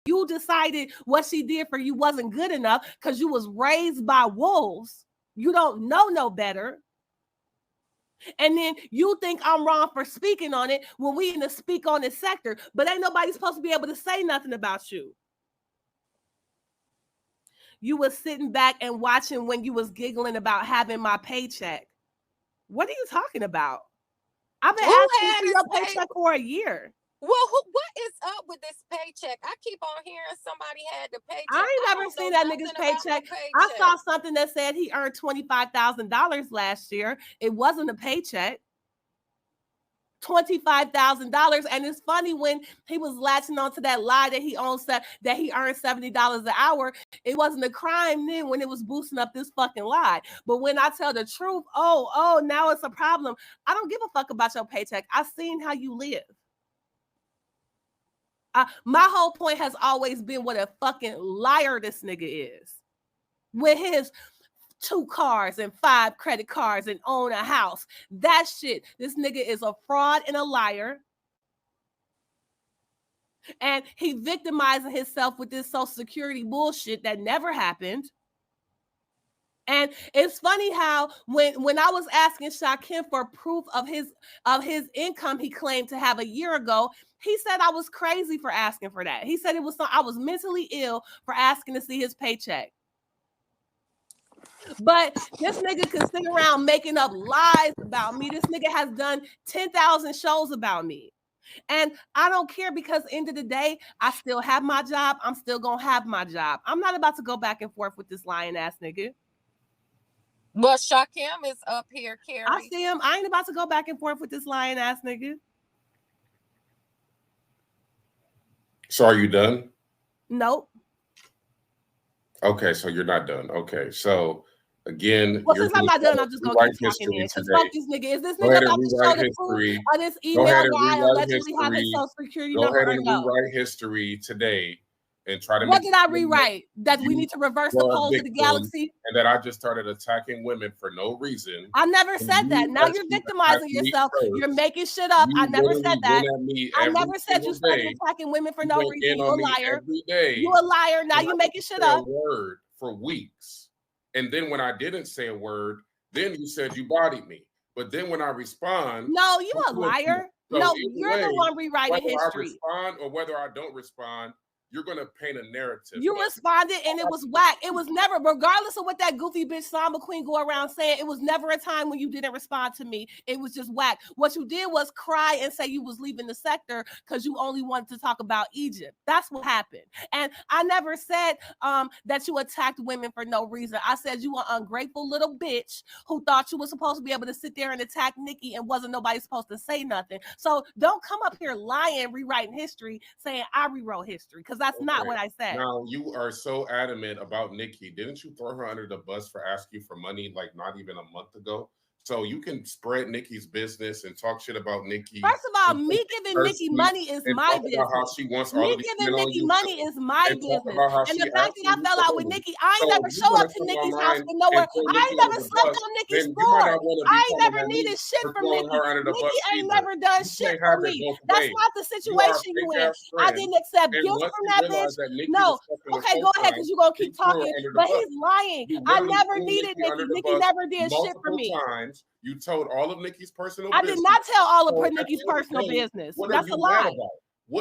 You decided what she did for you wasn't good enough because you was raised by wolves. You don't know no better. And then you think I'm wrong for speaking on it when we in the speak on this sector, but ain't nobody supposed to be able to say nothing about you. You was sitting back and watching when you was giggling about having my paycheck. What are you talking about? I've been asking for your paycheck for a year. Well, what is up with this paycheck? I keep on hearing somebody had the paycheck. I ain't never seen that nigga's paycheck. I saw something that said he earned $25,000 last year. It wasn't a paycheck. $25,000, and it's funny when he was latching onto that lie that he owns that he earned $70 an hour. It wasn't a crime then when it was boosting up this fucking lie. But when I tell the truth, oh, now it's a problem. I don't give a fuck about your paycheck. I've seen how you live. My whole point has always been what a fucking liar this nigga is. With his 2 cars and 5 credit cards and own a house. That shit. This nigga is a fraud and a liar. And he victimizing himself with this Social Security bullshit that never happened. And it's funny how when I was asking Shakim for proof of his income he claimed to have a year ago, he said I was crazy for asking for that. He said I was mentally ill for asking to see his paycheck. But this nigga can sit around making up lies about me. This nigga has done 10,000 shows about me. And I don't care because end of the day, I still have my job. I'm still going to have my job. I'm not about to go back and forth with this lying ass nigga. Well, Shakim is up here, Carrie. I see him. I ain't about to go back and forth with this lying ass nigga. So are you done? Nope. Okay, so you're not done. Okay, so again, well, since I'm not done, I'm just gonna keep talking in. Because fuck this nigga. Is this nigga about to show the proof of this email guy allegedly having Social Security number? Go ahead and rewrite history today and try to. What did I rewrite? That we need to reverse the poles of the galaxy, and that I just started attacking women for no reason. I never said that. Now you're victimizing yourself. You're making shit up. I never said that. I never said you started attacking women for no reason. You're a liar. You a liar. Now you're making shit up. Word for weeks, and then when I didn't say a word, then you said you bodied me. But then when I respond, no, you a liar. No, you're the one rewriting history. Whether I respond or whether I don't respond, you're going to paint a narrative. You responded and it was whack. It was never, regardless of what that goofy bitch Samba Queen go around saying, it was never a time when you didn't respond to me. It was just whack. What you did was cry and say you was leaving the sector because you only wanted to talk about Egypt. That's what happened. And I never said that you attacked women for no reason. I said you an ungrateful little bitch who thought you were supposed to be able to sit there and attack Nikki and wasn't nobody supposed to say nothing. So don't come up here lying, rewriting history, saying I rewrote history, because that's not what I said. Now, you are so adamant about Nikki. Didn't you throw her under the bus for asking for money like not even a month ago? So you can spread Nikki's business and talk shit about Nikki. First of all, me giving Nikki money is my business. How she wants me giving Nikki money is my business. And the fact that I fell out with Nikki, I ain't never show up to Nikki's house for nowhere. I ain't never slept on Nikki's floor. I ain't never needed shit from Nikki. Nikki ain't never done shit for me. That's not the situation you in. I didn't accept gifts from that bitch. No. Okay, go ahead, because you're going to keep talking. But he's lying. I never needed Nikki. Nikki never did shit for me. You told all of Nikki's personal business. I did not tell all of Nikki's personal business. That's a lie.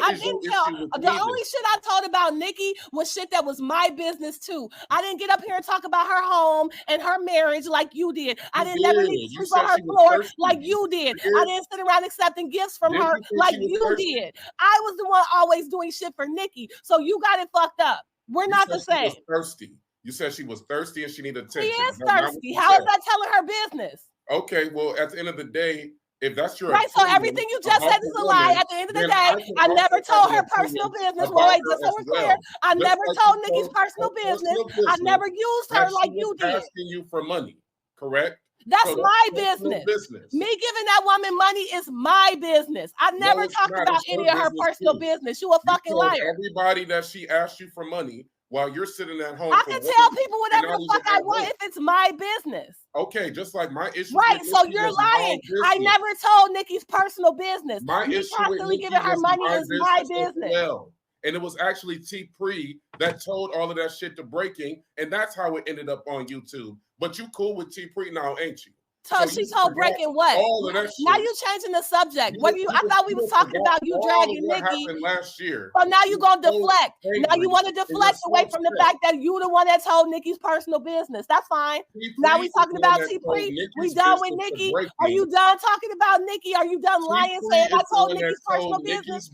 I didn't tell. The only shit I told about Nikki was shit that was my business too. I didn't get up here and talk about her home and her marriage like you did. I didn't never need to sleep on her floor like you did. I didn't sit around accepting gifts from her like you did. I was the one always doing shit for Nikki. So you got it fucked up. We're not the same. Thirsty. You said she was thirsty and she needed attention. She is thirsty. How is that telling her business? Okay, well, at the end of the day, if that's your right, so everything you just said is a lie. At the end of the day, I never told her personal business. Wait, just so we're clear, I never told Nikki's personal business. I never used her like you did. Asking you for money, correct? That's my business. Me giving that woman money is my business. I never talked about any of her personal business. You a fucking liar. Everybody that she asked you for money while you're sitting at home. I can tell people whatever the fuck I want if it's my business. Okay, just like my issue. Right, so you're lying. I never told Nikki's personal business. My Me issue with constantly Nikki giving her money is my business. well. And it was actually T Pre that told all of that shit to Breaking, and that's how it ended up on YouTube. But you cool with T Pre now, ain't you? So she told Breaking what? All of that shit. Now you changing the subject. I thought we was talking about you dragging Nikki. Happened last year. So now you gonna deflect. Now you want to deflect away from the fact that you the one that told Nikki's personal business. That's fine. Now we talking about T Pre. We done with Nikki. Are you done talking about Nikki? Are you done lying saying I told Nikki's personal business?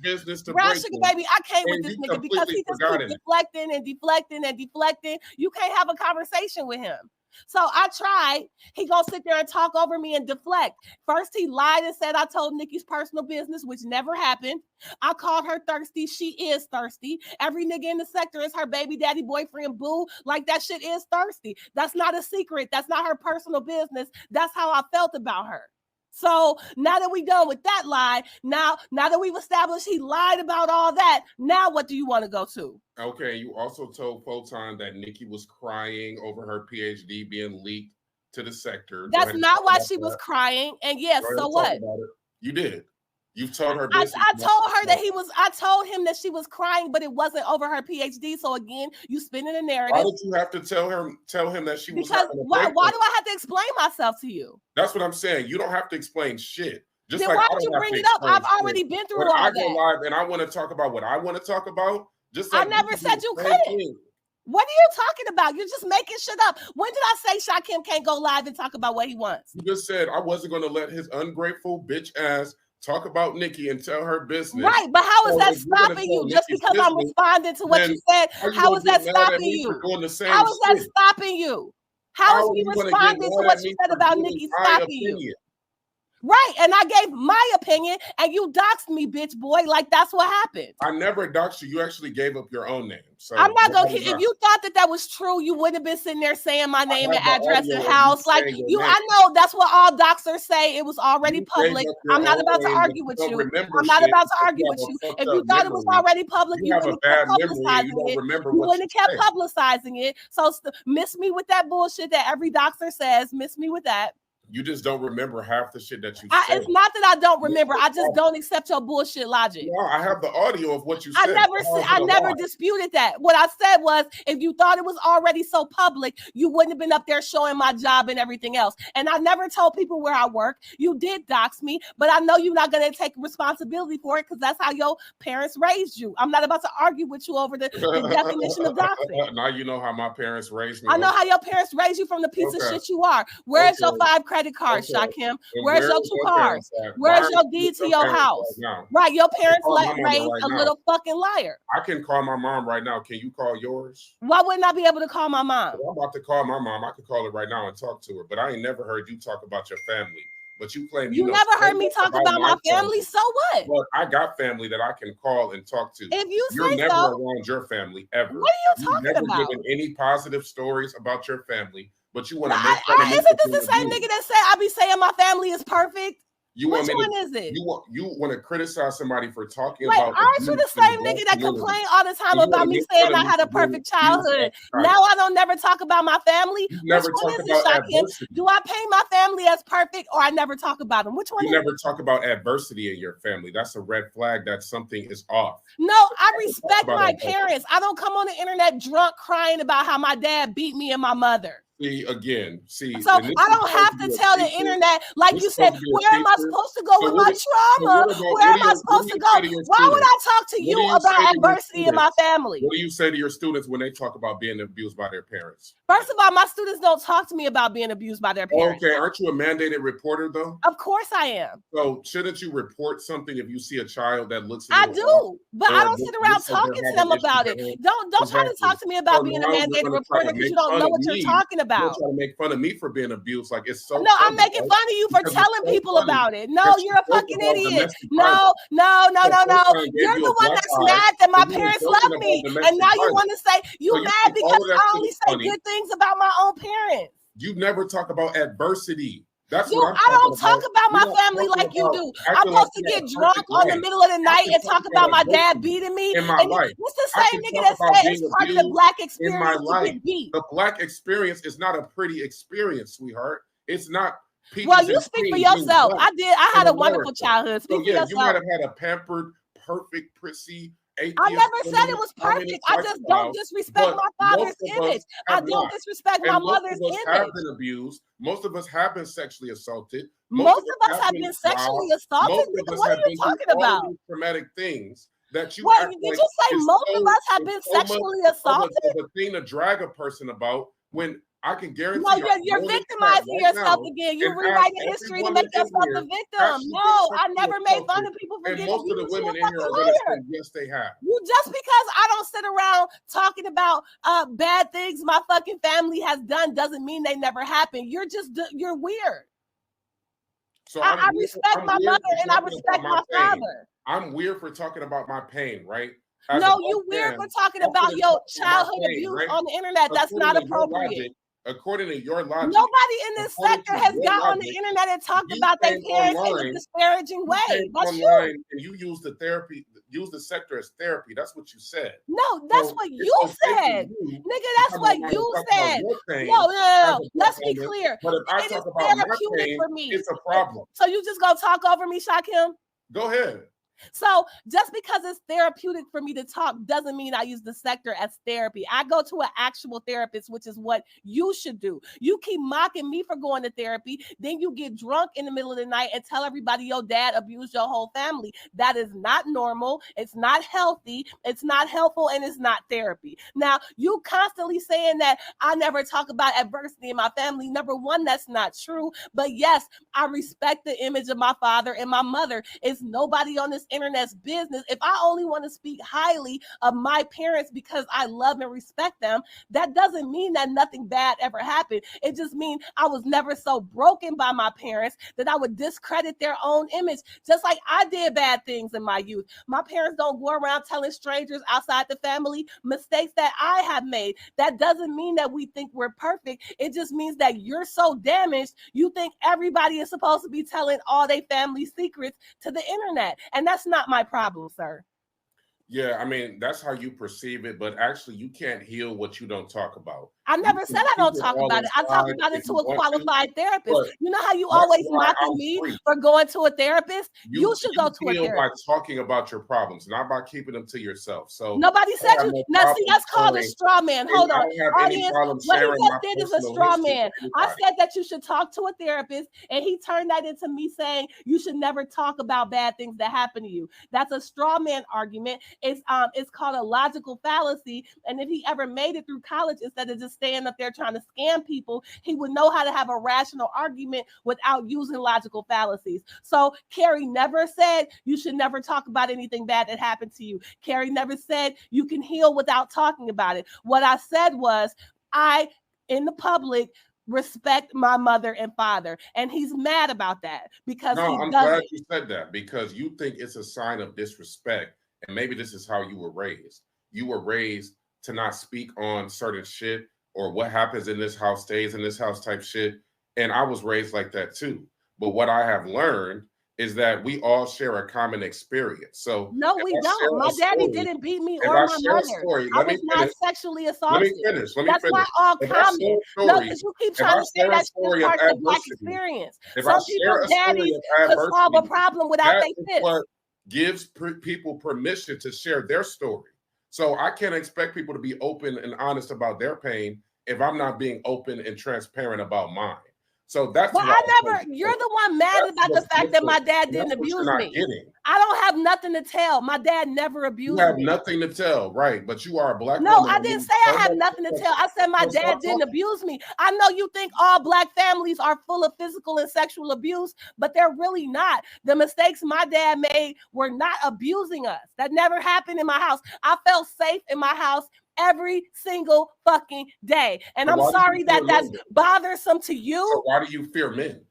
Brown sugar baby, I can't with this nigga because he just keeps deflecting and deflecting and deflecting. You can't have a conversation with him. So I tried. He gonna sit there and talk over me and deflect. First, he lied and said I told Nikki's personal business, which never happened. I called her thirsty. She is thirsty. Every nigga in the sector is her baby daddy, boyfriend, boo. Like that shit is thirsty. That's not a secret. That's not her personal business. That's how I felt about her. So now that we done with that lie, now that we've established he lied about all that, now what do you want to go to? Okay, you also told Photon that Nikki was crying over her PhD being leaked to the sector. That's not why she was crying. And yes, so what? You did. You've told her. I told her that I told him that she was crying, but it wasn't over her PhD. So again, you spinning a narrative. Why did you have to tell him that she was? Because why do I have to explain myself to you? That's what I'm saying. You don't have to explain shit. Just then like why did you bring it up? I've already been through all that. I go live and I want to talk about what I want to talk about. Just like I never said you couldn't. What are you talking about? You're just making shit up. When did I say Shakim can't go live and talk about what he wants? You just said I wasn't going to let his ungrateful bitch ass talk about Nikki and tell her business. Right, but how is that stopping you just because I'm responding to what you said? How is that stopping you? How is that stopping you? How is me responding to what you said about Nikki stopping you? Right, and I gave my opinion, and you doxed me, bitch boy. Like that's what happened. I never doxed you. You actually gave up your own name. So I'm not gonna. If you thought that was true, you wouldn't have been sitting there saying my name and address and house. Like you, I know that's what all doxers say. It was already public. I'm not about to argue with you. I'm not about to argue with you. If you thought it was already public, you wouldn't have kept publicizing it. You wouldn't have kept publicizing it. So miss me with that bullshit that every doxer says. Miss me with that. You just don't remember half the shit that you said. It's not that I don't remember. I just don't accept your bullshit logic. No, I have the audio of what you said. I never disputed that. What I said was, if you thought it was already so public, you wouldn't have been up there showing my job and everything else. And I never told people where I work. You did dox me, but I know you're not going to take responsibility for it because that's how your parents raised you. I'm not about to argue with you over the definition of doxing. Now you know how my parents raised me. I know how your parents raised you from the piece of shit you are. Where's your 5 credit cards, Shakim? Where's your 2 cars? Where's your deed to your house? Right, your parents raised a little fucking liar. I can call my mom right now. Can you call yours? Why wouldn't I be able to call my mom? I'm about to call my mom. I could call her right now and talk to her, but I ain't never heard you talk about your family. But you claim you never heard me talk about my family. So what? Well, I got family that I can call and talk to. If you're never around your family ever. What are you talking about? You've never given any positive stories about your family. But you want to make isn't this the same nigga that say I be saying my family is perfect? Which one is it? You want to criticize somebody for talking about? Aren't you the same nigga that complain all the time about me saying I had a perfect childhood? Now I don't never talk about my family. Which one is it, Shakim? Do I paint my family as perfect, or I never talk about them? Which one? You never talk about adversity in your family. That's a red flag that something is off. No, I respect my parents. I don't come on the internet drunk crying about how my dad beat me and my mother. So I don't have to tell the internet, like you said, where am I supposed to go with my trauma? Where am I supposed to go? Why would I talk to you about adversity in my family? What do you say to your students when they talk about being abused by their parents? First of all, my students don't talk to me about being abused by their parents. Okay, aren't you a mandated reporter though? Of course I am. So shouldn't you report something if you see a child that looks? I do, but I don't sit around talking to them about it. Don't try to talk to me about being a mandated reporter because you don't know what you're talking about. You're trying to make fun of me for being abused, like it's so. No, I'm making fun of you for telling people about it. No, you're a fucking idiot. No. You're the one that's mad that my parents love me, and now you want to say you mad because I only say good things about my own parents. You never talk about adversity. That's You, what I'm I don't talking talk about. about We're my not family talking like you about do. I'm acting like supposed to you have get a drunk perfect on the life. middle of the I night can and talk talk about about my dad adversity beating me. in my And life. what's the I same can nigga talk that about said it's being part of the abused black in my experience to life. get beat? The black experience is not a pretty experience, sweetheart. It's not Well, peaches you and speak for cream being yourself. black I in had a wonderful America. childhood. So Speak for yeah, you might yourself. have had a pampered, perfect, prissy, I atheist, never said it feminist, was perfect. communist I just don't lifestyle, disrespect but my most father's of image. us I have don't not. disrespect my And most mother's of us have image. been abused. Most of us have been sexually assaulted. Most Most of us of us have have been been sexually robbed. assaulted. Most of Nigga, us what are have you been through talking all of about? these traumatic things that you What act did you like say? is Most of us have is been so much sexually of assaulted? a thing to drag a person about when I can No, guarantee you, I can you're go in the chat victimizing right yourself now again. You and ask rewriting every history to make woman in yourself the here, has victim. she been No, I sexually never made fun assaulted? of people for And getting most of the abused. You a women in here fucking are going to say, liar. yes, they have. You just because I don't sit around talking about bad things my fucking family has done doesn't mean they never happen. You're weird. So I I'm weird, respect I'm my weird mother for and I talking about respect my my pain. father. I'm weird for talking about my pain, right? As a No, black you weird for man, talking I about couldn't your talk about my childhood pain, abuse right? on the internet. That's According not to your appropriate. logic, according to your logic, Nobody in this according sector to has your got on the logic, internet and talked you about their came parents in a online, disparaging you came way. That's you. online and you used the therapy, use the sector as therapy. That's what you said. No, that's So what it's you okay for said. you Nigga, to that's come what online and you talk about said. your No, pain no, no, as no. a black Let's be woman. clear. But if I It is talk about my therapeutic pain, for me. it's a problem. So you just gonna talk over me, Shakim? Go ahead. So just because it's therapeutic for me to talk doesn't mean I use the sector as therapy. I go to an actual therapist, which is what you should do. You keep mocking me for going to therapy, then you get drunk in the middle of the night and tell everybody your dad abused your whole family. That is not normal. It's not healthy. It's not helpful, and it's not therapy. Now, you constantly saying that I never talk about adversity in my family. Number one, that's not true. But yes, I respect the image of my father and my mother. It's nobody on this internet's business. If I only want to speak highly of my parents because I love and respect them, that doesn't mean that nothing bad ever happened. It just means I was never so broken by my parents that I would discredit their own image, just like I did bad things in my youth. My parents don't go around telling strangers outside the family mistakes that I have made. That doesn't mean that we think we're perfect. It just means that you're so damaged, you think everybody is supposed to be telling all their family secrets to the internet. And that's not my problem, sir. Yeah, I mean, that's how you perceive it, but actually you can't heal what you don't talk about. I You never can said I keep don't it talk all about it. I talk inside about it if to you a want to, qualified therapist. but You know how you that's always why mocking I'm me free. for going to a therapist? You should go You to a heal by therapist. talking about your problems, not by keeping them to yourself. So Nobody I said have you. no Now, see, problem that's called a sharing, straw man. and Hold I on, don't have any audience. problem What he sharing just my did is a personal straw history man. with I anybody. said that you should talk to a therapist, and he turned that into me saying you should never talk about bad things that happen to you. That's a straw man argument. It's called a logical fallacy. And if he ever made it through college, instead of just staying up there trying to scam people, he would know how to have a rational argument without using logical fallacies. So Carrie never said you should never talk about anything bad that happened to you. Carrie never said you can heal without talking about it. What I said was, I, in the public, respect my mother and father. And he's mad about that because No, he I'm glad doesn't. you said that because you think it's a sign of disrespect. And maybe this is how you were raised. You were raised to not speak on certain shit or what happens in this house stays in this house type shit. And I was raised like that too. But what I have learned is that we all share a common experience. So No, if we I share don't. a My daddy story, didn't beat me if or I my share a mother. story, I let was me not finish. sexually Let me assaulted. finish. Let me That's finish. not all If I share common. a No, story, because you keep if trying I to say share a that shit is story of part of the black adversity, experience. if I Some share people's a story daddies of could solve a adversity, problem without that their is fists. what gives people permission to share their story. So I can't expect people to be open and honest about their pain if I'm not being open and transparent about mine. So that's But what I I never, think. you're the one mad That's about the what's fact that missing. my dad And that's didn't what you're abuse not me. getting. I don't have nothing to tell. My dad never You abused have me. nothing to tell, right? But you are a black No, woman I and didn't need say so I have much nothing to tell. protection. I said my So dad stop didn't talking. abuse me. I know you think all black families are full of physical and sexual abuse, but they're really not. The mistakes my dad made were not abusing us. That never happened in my house. I felt safe in my house every single fucking day. And So I'm why do you sorry fear that that's men? bothersome to So you why do you fear men?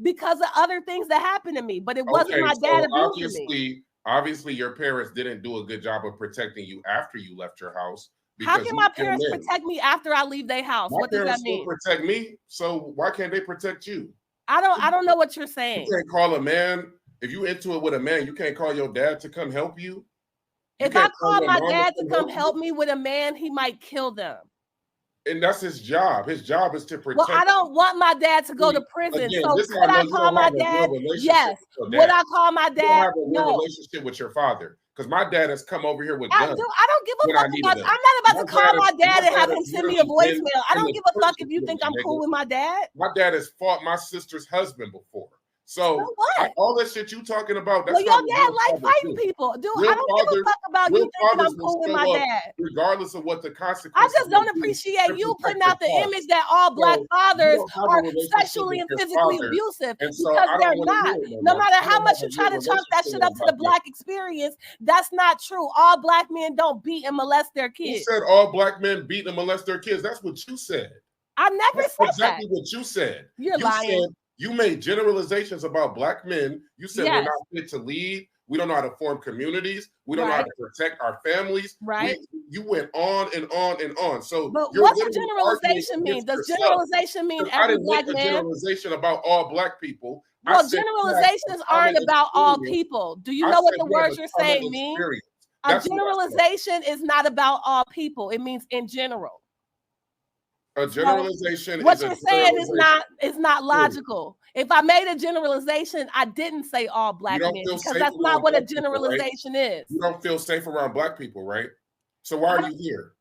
because of other things that happened to me, but it wasn't Okay, my dad so abusing me. obviously your parents didn't do a good job of protecting you after you left your house How because can you my fear parents men. protect me after I leave their house? My What does that parents still mean? protect me, so why can't they protect you? I don't know what you're You saying. can't call a man, if you into it with a man, you can't call your dad to come help you. If I call my dad to come help me with a man, he might kill them. And that's his job. His job is to protect. Well, I don't want my dad to go to prison. Again, so could I call my dad? Yes. Would I call my dad? You don't have a real relationship with your father. Because my dad has come over here with guns. I don't give a fuck about. I'm not about to call my dad and have him send me a voicemail. I don't give a fuck if you think I'm cool with my dad. My dad has fought my sister's husband before. So all that shit you talking about, that's your dad like fighting people. Dude, I don't give a fuck about you thinking I'm cool with my dad. Regardless of what the consequences. I just don't appreciate you putting out the image that all black fathers are sexually and physically abusive because they're not. No matter how much you try to chalk that shit up to the black experience, that's not true. All black men don't beat and molest their kids. You said all black men beat and molest their kids. That's what you said. I never said that. Exactly what you said. You're lying. You made generalizations about black men. You said we're not fit to lead. We don't know how to form communities. We don't know how to protect our families. Right. You went on and on and on. So, but what's a generalization mean? Does generalization mean every black man? I didn't make a generalization about all black people. Well, generalizations aren't about all people. Do you know what the words you're saying mean? A generalization is not about all people. It means in general. A generalization. What you're saying is not logical. If I made a generalization, I didn't say all black men because that's not what a generalization is. You don't feel safe around black people, right? So why are you here?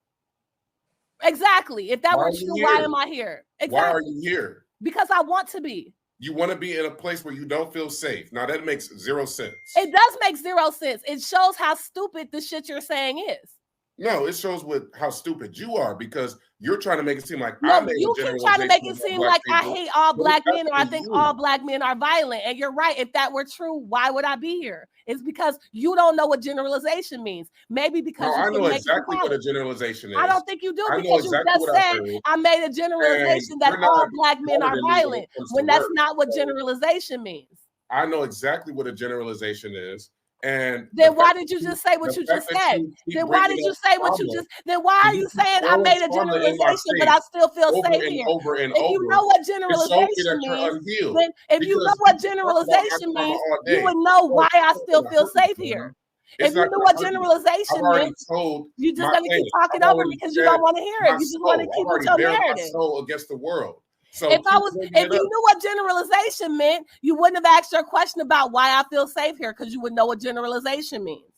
Exactly. If that were true, why am I here? Exactly. Why are you here? Because I want to be. You want to be in a place where you don't feel safe. Now that makes zero sense. It does make zero sense. It shows how stupid the shit you're saying is. No, it shows how stupid you are because you're trying to make it seem like you keep trying to make it seem like I hate all black men or I think all black men are violent. And you're right. If that were true, why would I be here? It's because you don't know what generalization means. Maybe because I know exactly what a generalization is. I don't think you do because you just said I made a generalization that all black men are violent when that's not what generalization means. I know exactly what a generalization is. And then why did you just say what you just said? Then why did you say what you just? Then why are you saying I made a generalization, but I still feel safe here? If you know what generalization means, then if you know what generalization means, you would know why I still feel safe here. If you knew what generalization means, you're just going to keep talking over me because you don't want to hear it. You just want to keep with your narrative. Soul against the world. So if you knew what generalization meant, you wouldn't have asked your question about why I feel safe here because you would know what generalization means.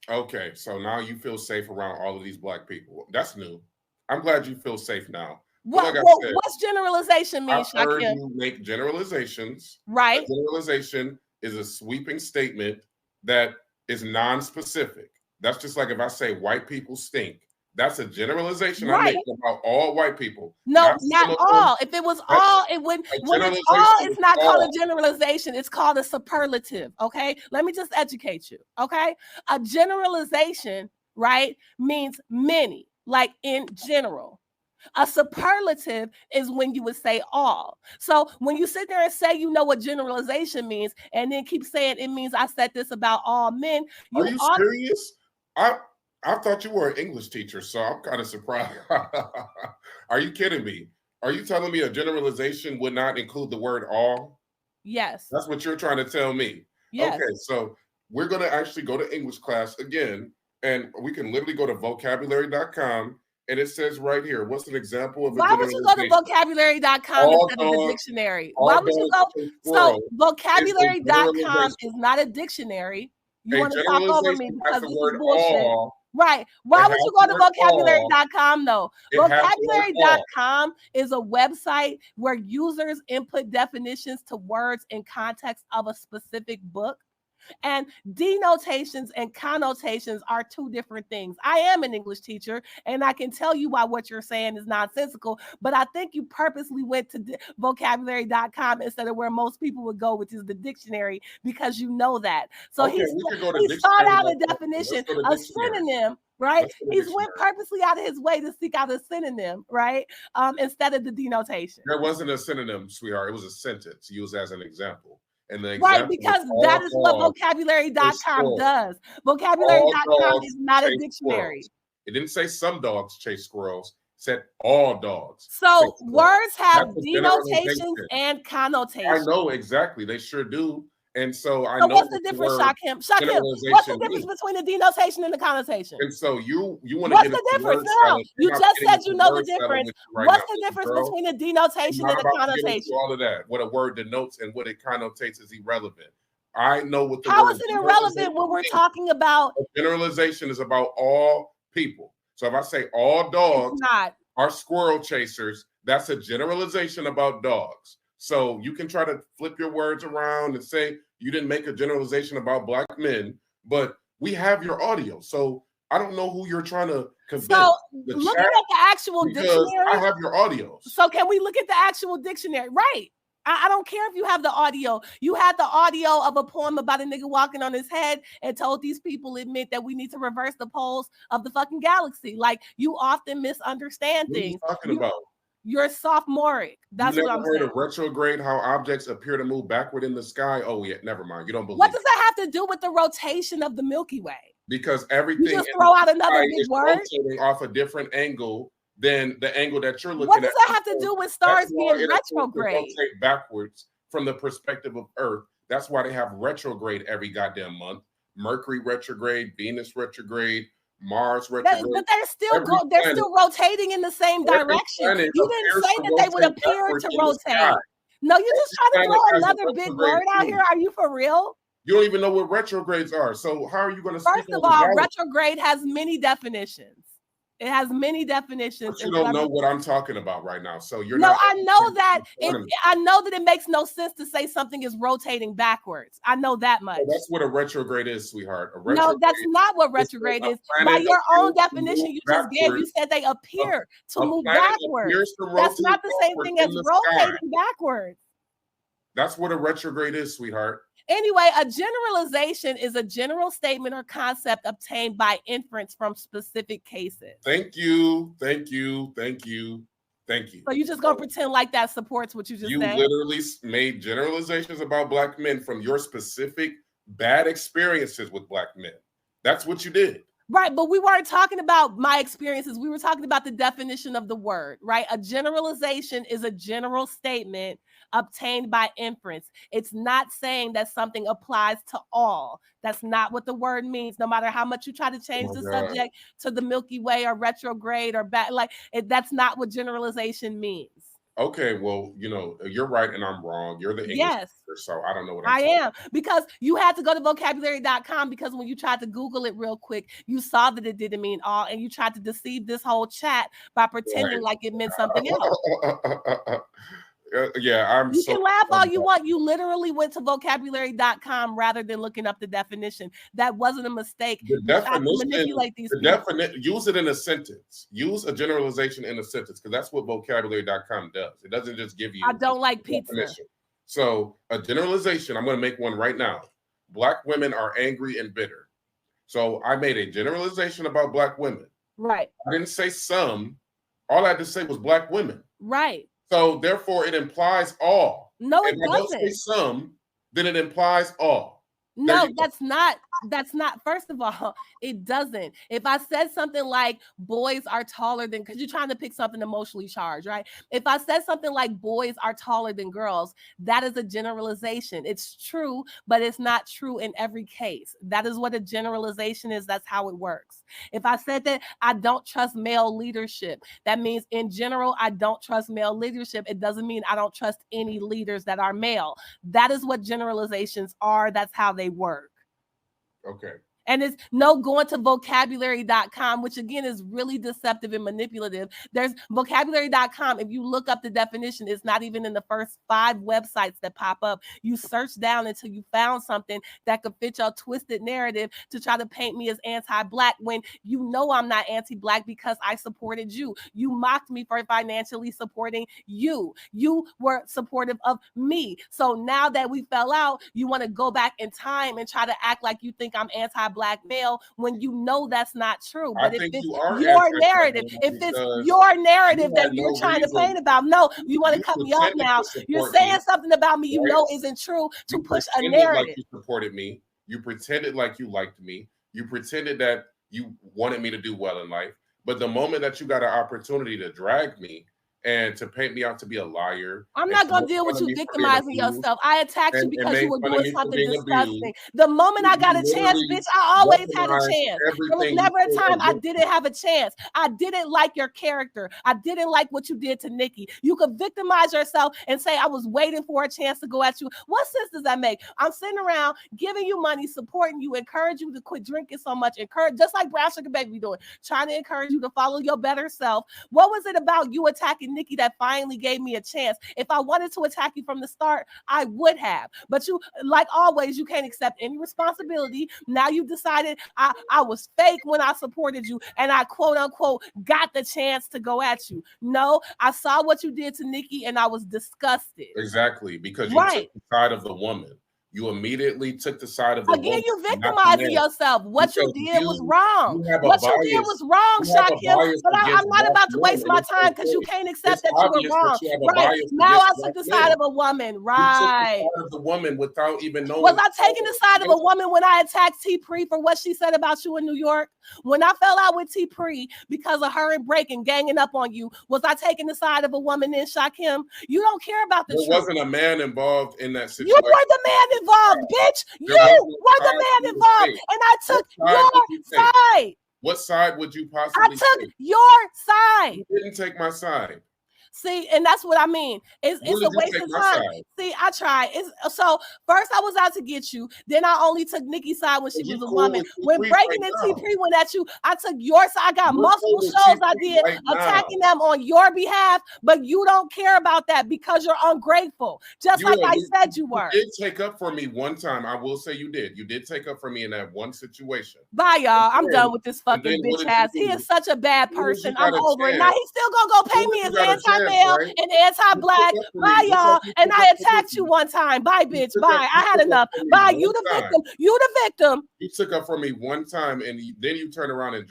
Okay, so now you feel safe around all of these black people. That's new. I'm glad you feel safe now. What's generalization mean, Shakim? I've heard you make generalizations. Right. A generalization is a sweeping statement that is non-specific. That's just like if I say white people stink. That's a generalization I make about all white people. No, not all. If it was all, it wouldn't. When it's all, it's not called a generalization. It's called a superlative. Okay. Let me just educate you. Okay. A generalization, right, means many, like in general. A superlative is when you would say all. So when you sit there and say you know what generalization means, and then keep saying it means I said this about all men. Are you serious? I thought you were an English teacher, so I'm kind of surprised. Are you kidding me? Are you telling me a generalization would not include the word all? Yes. That's what you're trying to tell me. Yes. Okay, so we're going to actually go to English class again, and we can literally go to vocabulary.com, and it says right here, what's an example of a generalization? Why would you go to vocabulary.com instead of the dictionary? Why would you go? So vocabulary.com is not a dictionary. You want to talk over me because this is bullshit. Right. Why would you go to vocabulary.com though? Vocabulary.com is a website where users input definitions to words in context of a specific book. And denotations and connotations are two different things. I am an English teacher, and I can tell you why what you're saying is nonsensical, but I think you purposely went to vocabulary.com instead of where most people would go, which is the dictionary, because you know that. So he sought out a definition, a synonym, right? He's went purposely out of his way to seek out a synonym, right? Instead of the denotation. There wasn't a synonym, sweetheart. It was a sentence used as an example. And right, because that is what vocabulary.com does. Vocabulary.com is not a dictionary. It didn't say some dogs chase squirrels. It said all dogs. So words have That's a denotations generalization. and I connotations. know exactly. They sure do. And so I So know what's what the the difference, word Shakim? Shakim, what's the generalization difference means. between the denotation and the connotation? And so you want to What's get the into difference? word No, salad. you I'm not just getting said into you know the word salad difference. with you right What's now, the little difference girl. between the I'm denotation not and the about to get into connotation? all of that. What a word denotes and what it connotates is irrelevant. I know what the How word is it generalization irrelevant when we're means. talking about? A generalization is about all people. So if I say all It's dogs not. are squirrel chasers, that's a generalization about dogs. So you can try to flip your words around and say you didn't make a generalization about black men, but we have your audio. So I don't know who you're trying to convince. So The looking chat, at the actual because dictionary. I have your audios. So can we look at the actual dictionary? Right. I don't care if you have the audio. You had the audio of a poem about a nigga walking on his head and told these people it meant that we need to reverse the poles of the fucking galaxy. Like, you often misunderstand What are you things. talking about? You're sophomoric. That's You what never I'm heard saying. of retrograde, how objects appear to move backward in the sky? Oh, yeah, never mind. You don't believe What does it. that have to do with the rotation of the Milky Way? Because You everything just in throw the out another sky big is word. rotating off a different angle than the angle that you're looking What at. does that have to do with That's stars why being it appears to retrograde? rotate backwards from the perspective of Earth. That's why they have retrograde every goddamn month. Mercury retrograde, Venus retrograde, Mars retrograde. But they're still Every they're planet- still rotating in the same every direction. planet You didn't appears say to that they would rotate appear backwards to in the sky. rotate. No, you're just trying to planet throw has a another big retrograde word out too. here. Are you for real? You don't even know what retrogrades are. So how are you going to speak First of on the all, galaxy? retrograde has many definitions. It has many definitions. But you don't know what I'm talking about right now. So you're No, not. I know that it makes no sense to say something is rotating backwards. I know that much. So that's what a retrograde is, sweetheart. A No, retrograde that's not what retrograde is. By your own definition you just gave, you said they appear to move backwards. That's not the same thing as rotating backwards. That's what a retrograde is, sweetheart. Anyway, a generalization is a general statement or concept obtained by inference from specific cases. Thank you. Thank you. Thank you. Thank you. So you're just going to pretend like that supports what you just said? You literally made generalizations about black men from your specific bad experiences with black men. That's what you did. Right, but we weren't talking about my experiences. We were talking about the definition of the word, right? A generalization is a general statement obtained by inference. It's not saying that something applies to all. That's not what the word means. No matter how much you try to change the subject to the Milky Way or retrograde or back, that's not what generalization means. Okay, well, you're right and I'm wrong. You're the English teacher, so I don't know what I am, because you had to go to vocabulary.com because when you tried to Google it real quick, you saw that it didn't mean all, and you tried to deceive this whole chat by pretending like it meant something else. Yeah, you can laugh all you want. You literally went to vocabulary.com rather than looking up the definition. That wasn't a mistake. The definition, manipulate these people. Use it in a sentence. Use a generalization in a sentence, because that's what vocabulary.com does. It doesn't just give you I don't like pizza. Definition. So a generalization, I'm going to make one right now. Black women are angry and bitter. So I made a generalization about black women. Right. I didn't say some. All I had to say was black women. Right. So therefore, it implies all. No, it doesn't. If I don't say some, then it implies all. No, that's not. First of all, it doesn't. If I said something like boys are taller than, because you're trying to pick something emotionally charged, right? If I said something like boys are taller than girls, that is a generalization. It's true, but it's not true in every case. That is what a generalization is. That's how it works. If I said that I don't trust male leadership, that means in general, I don't trust male leadership. It doesn't mean I don't trust any leaders that are male. That is what generalizations are. That's how they work. Okay. And it's no going to vocabulary.com, which again is really deceptive and manipulative. There's vocabulary.com. If you look up the definition, it's not even in the first 5 websites that pop up. You search down until you found something that could fit your twisted narrative to try to paint me as anti-black when you know I'm not anti-black because I supported you. You mocked me for financially supporting you. You were supportive of me. So now that we fell out, you want to go back in time and try to act like you think I'm anti-black male when you know that's not true. But if it's your narrative, that you're trying to paint about, no, you want to cut me off now. You're saying something about me you know isn't true to push a narrative. Like you supported me. You pretended like you liked me. You pretended that you wanted me to do well in life. But the moment that you got an opportunity to drag me and to paint me out to be a liar, I'm and not to gonna make deal fun with of you me for being victimizing abused, yourself. I attacked you and because you make were fun of doing me for something being abused, disgusting. The moment I you got a chance, literally bitch, I always had a weaponized chance. There was everything you never a said time I against didn't me. have a chance. I didn't like your character. I didn't like what you did to Nikki. You could victimize yourself and say I was waiting for a chance to go at you. What sense does that make? I'm sitting around giving you money, supporting you, encourage you to quit drinking so much, encourage just like Brown Sugar Baby doing, trying to encourage you to follow your better self. What was it about you attacking Nikki that finally gave me a chance? If I wanted to attack you from the start, I would have. But you, like always, you can't accept any responsibility. Now you decided I was fake when I supported you and I quote unquote got the chance to go at you. No, I saw what you did to Nikki and I was disgusted. Exactly, because you took Right. the side of the woman. You immediately took the side of the Again, woman, you not the victimizing man. yourself. What you Because did was wrong. you have a What you did bias. was wrong, You have a Shakim. bias But against I'm not black about to men, waste and my it's time because you okay. can't accept It's that you were obvious that wrong. you have a Right. bias Now against I took black the side men. of a woman. You took the Right. side of the woman without even knowing. Was I taking the side of a woman when I attacked T Pre for what she said about you in New York? When I fell out with T Pre because of her and breaking, ganging up on you, was I taking the side of a woman in Shakim? You don't care about the There truth. wasn't a man involved in that You situation. were the man involved, bitch. There You wasn't a were the side for man you to involved, take. and I What took side your would you take? side. What side would you I possibly took take? your side. You didn't take my side. See, and that's what I mean. It's When a did you waste take of my time. side? See, I tried. So first I was out to get you. Then I only took Nikki's side when she You was a cool woman. with When T3 Breaking right and now. T3 went at you, I took your side. I got You're multiple cool with shows I T3 did right now. attacking them on your behalf, but you don't care about that because you're ungrateful. Just like I said you were. You did take up for me one time. I will say you did. You did take up for me in that one situation. Bye, y'all. I'm done with this and fucking then what bitch did ass. you He do? is such a bad As soon as you person. I'm got a over it. Now chance- he's still gonna go pay soon me as as you got a chance, anti-male right? and anti-black. You took up for me, Bye, just y'all. like you And took I up for attacked me. you one time. Bye, bitch. took Bye. up- I you had took up enough. for me Bye. one You the time. victim. You the victim. You took up for me one time, and then you turn around and